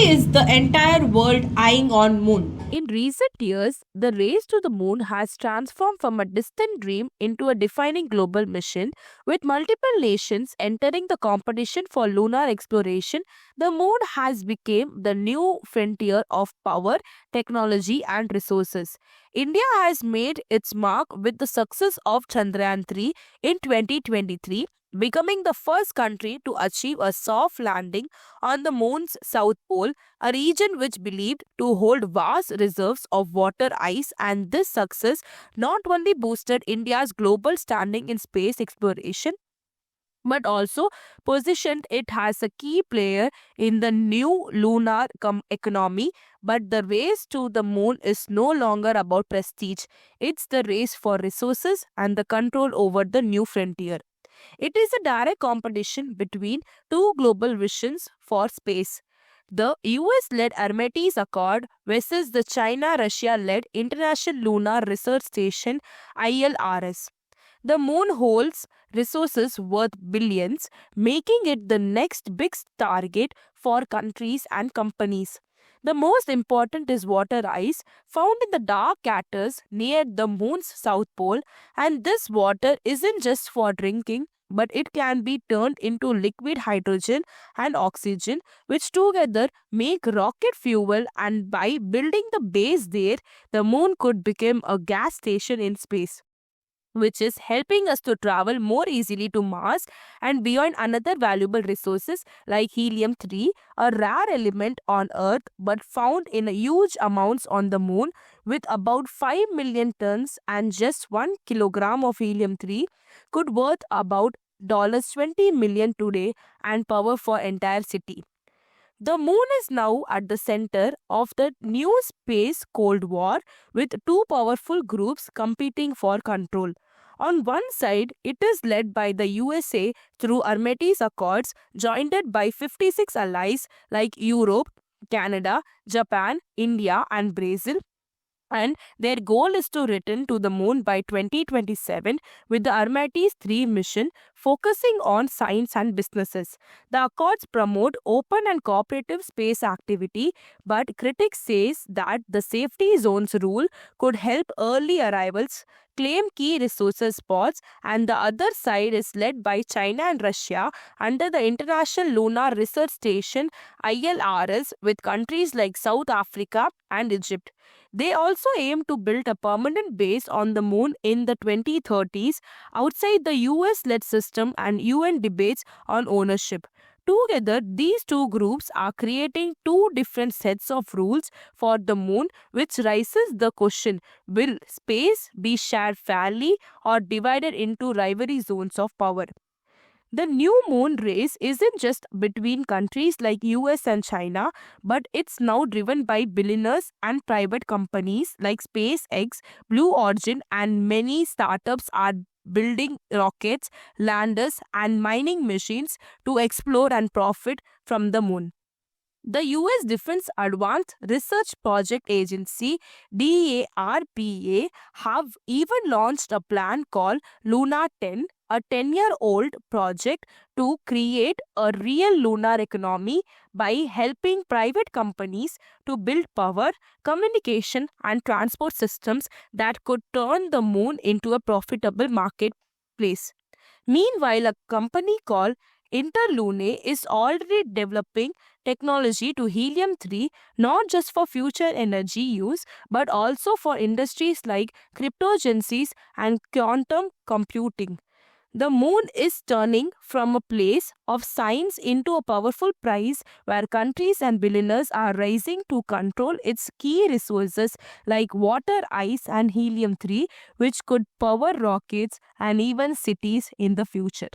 is the entire world eyeing on moon? In recent years, the race to the moon has transformed from a distant dream into a defining global mission, with multiple nations entering the competition for lunar exploration. The moon has become the new frontier of power, technology, and resources. India has made its mark with the success of Chandrayaan 3 in 2023, becoming the first country to achieve a soft landing on the moon's south pole, a region which believed to hold vast reserves of water ice. And this success not only boosted India's global standing in space exploration but also positioned it as a key player in the new lunar economy. But the race to the moon is no longer about prestige, it's the race for resources and the control over the new frontier. It is a direct competition between two global visions for space: the US led Hermetes Accord versus the China Russia led International Lunar Research Station ILRS. The moon holds resources worth billions, making it the next big target for countries and companies. The most important is water ice, found in the dark craters near the moon's south pole, and this water isn't just for drinking, but it can be turned into liquid hydrogen and oxygen, which together make rocket fuel. And by building the base there, the moon could become a gas station in space, which is helping us to travel more easily to Mars and beyond. Another valuable resources like helium 3, a rare element on Earth but found in huge amounts on the moon with about 5 million tons, and just 1 kilogram of helium 3 could worth about $20 million today and power for entire city. The moon is now at the center of the new space Cold War, with two powerful groups competing for control. On one side, it is led by the USA through Hermetes Accords, joined by 56 allies like Europe, Canada, Japan, India, and Brazil, and their goal is to return to the moon by 2027 with the Hermetes 3 mission focusing on science and businesses. The accords promote open and cooperative space activity, but critics says that the safety zones rule could help early arrivals claim key resources spots. And the other side is led by China and Russia under the International Lunar Research Station ILRS, with countries like South Africa and Egypt. They also aim to build a permanent base on the moon in the 2030s. Outside the US led system and UN debates on ownership. Together, these two groups are creating two different sets of rules for the moon, which raises the question: will space be shared fairly or divided into rivalry zones of power? The new moon race isn't just between countries like US and China, but it's now driven by billionaires and private companies like SpaceX, Blue Origin, and many startups are building rockets, landers, and mining machines to explore and profit from the moon. The US Defense Advanced Research Project Agency DARPA have even launched a plan called Luna 10, a 10-year-old project to create a real lunar economy by helping private companies to build power, communication, and transport systems that could turn the moon into a profitable marketplace. Meanwhile, a company called Interlune is already developing technology to helium 3, not just for future energy use but also for industries like cryptocurrencies and quantum computing. The moon is turning from a place of science into a powerful prize where countries and billionaires are rising to control its key resources like water, ice, and helium 3, which could power rockets and even cities in the future.